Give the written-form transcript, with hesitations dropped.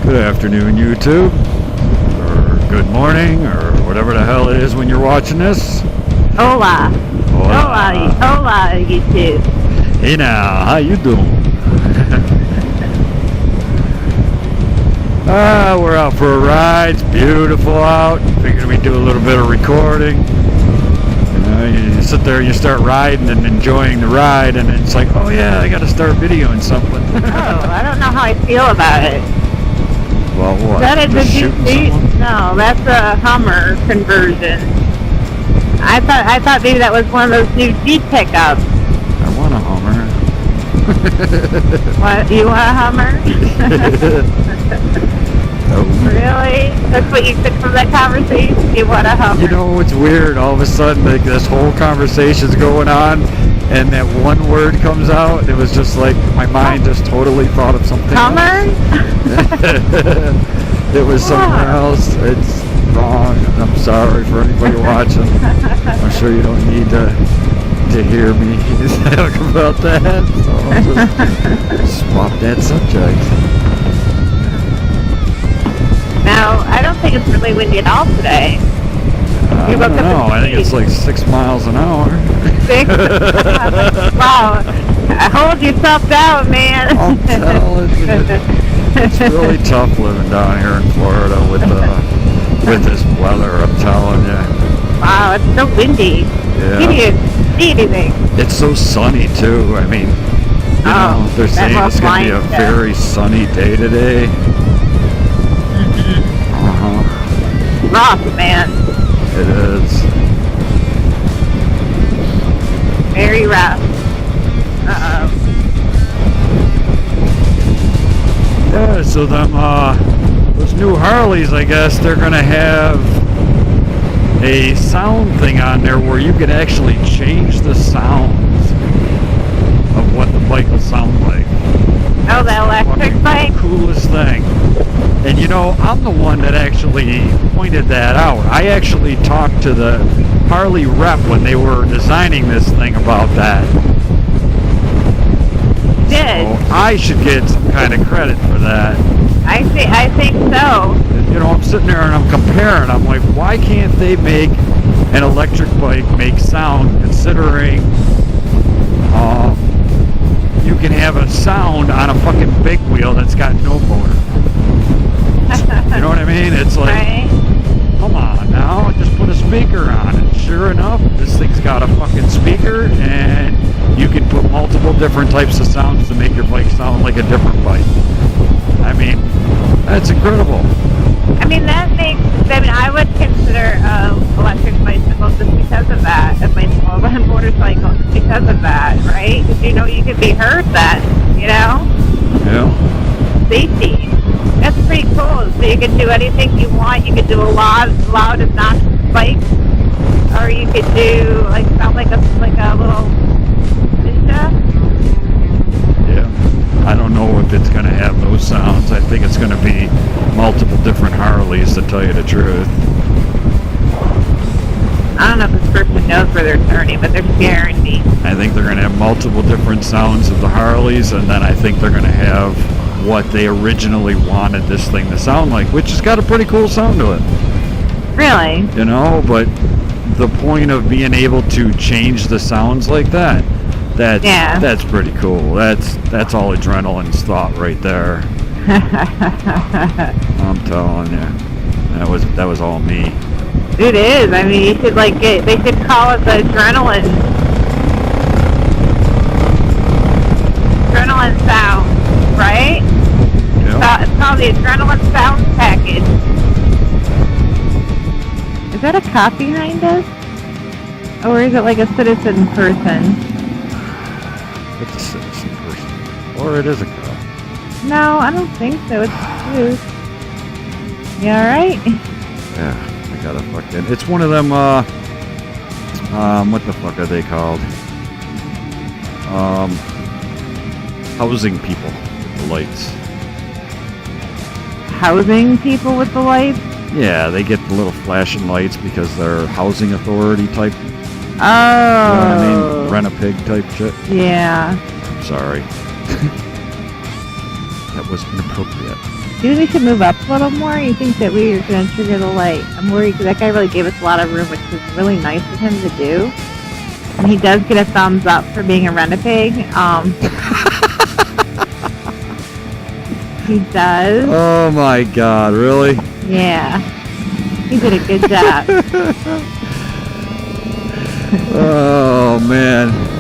Good afternoon, YouTube, or good morning, or whatever the hell it is when you're watching this. Hola. Hola. Hola, YouTube. Hey now, how you doing? We're out for a ride. It's beautiful out. Figured we'd do a little bit of recording. You know, you sit there and you start riding and enjoying the ride, and it's like, oh yeah, I got to start videoing something. I don't know how I feel about it. Well, what? That is Just a shooting Jeep? someone? No, that's a Hummer conversion. I thought maybe that was one of those new Jeep pickups. I want a Hummer. What? You want a Hummer? Oh. Really? That's what you took from that conversation? You want a Hummer? You know what's weird? All of a sudden, like, this whole conversation's going on, and that one word comes out, and it was just like my mind just totally thought of something Hummer? It was somewhere else. It's wrong. I'm sorry for anybody watching. I'm sure you don't need to hear me talk about that. So I'll just swap that subject. No, I don't think it's really windy at all today. I don't know. I think it's like 6 miles an hour. 6? Wow. Hold yourself down, man. I'm telling you. It's really tough living down here in Florida with this weather, I'm telling you. Wow, it's so windy. Yeah. You didn't see anything. It's so sunny too. I mean, you know, they're saying it's going to be a very sunny day today. Rough, man. It is. Very rough. Yeah, so those new Harleys, I guess, they're going to have a sound thing on there where you can actually change the sounds of what the bike will sound like. Oh, the electric bike? Coolest thing. And you know, I'm the one that actually pointed that out. I actually talked to the Harley rep when they were designing this thing about that. Did. So I should get some kind of credit for that. I think so. You know, I'm sitting there and I'm comparing. I'm like, why can't they make an electric bike make sound, considering you can have a sound on a fucking big wheel that's got no motor. You know what I mean? It's like, right? Come on now, just put a speaker on it. Sure enough, this thing's got a fucking speaker, and you can put multiple different types of sounds to make your bike sound like a different bike. I mean, that's incredible. I mean, I would consider electric bicycle just because of that, a bicycle, a motorcycle, just because of that, right? Because, you know, you could be hurt then, you know? Yeah. Safety. That's pretty cool. So you can do anything you want. You could do a loud obnoxious bike, or you could do sound like a little ninja. Yeah. I don't know if it's going to have those sounds. I think it's going to be multiple different Harleys, to tell you the truth. I don't know if this person knows where they're turning, but they're scaring me. I think they're going to have multiple different sounds of the Harleys, and then I think they're going to have what they originally wanted this thing to sound like, which has got a pretty cool sound to it. Really? You know, but the point of being able to change the sounds like that's pretty cool. That's all adrenaline's thought right there. I'm telling you, that was all me. It is. I mean, you should they should call it the adrenaline sound, right? Yeah. It's called the adrenaline sound package. Is that a cop behind us? Or is it like a citizen person? It's a citizen person, or it is a cop. No, I don't think so. It's you. You alright? Yeah. Got a fucking. It's one of them. What the fuck are they called? Housing people. The lights. Housing people with the lights? Yeah, they get the little flashing lights because they're housing authority type. Oh. You know what I mean? Rent a pig type shit. Yeah. I'm sorry. that was inappropriate. Do you think we should move up a little more? You think that we are going to trigger the light? I'm worried because that guy really gave us a lot of room, which was really nice of him to do. And he does get a thumbs up for being a rent-a-pig. He does. Oh my God, really? Yeah. He did a good job. Oh man.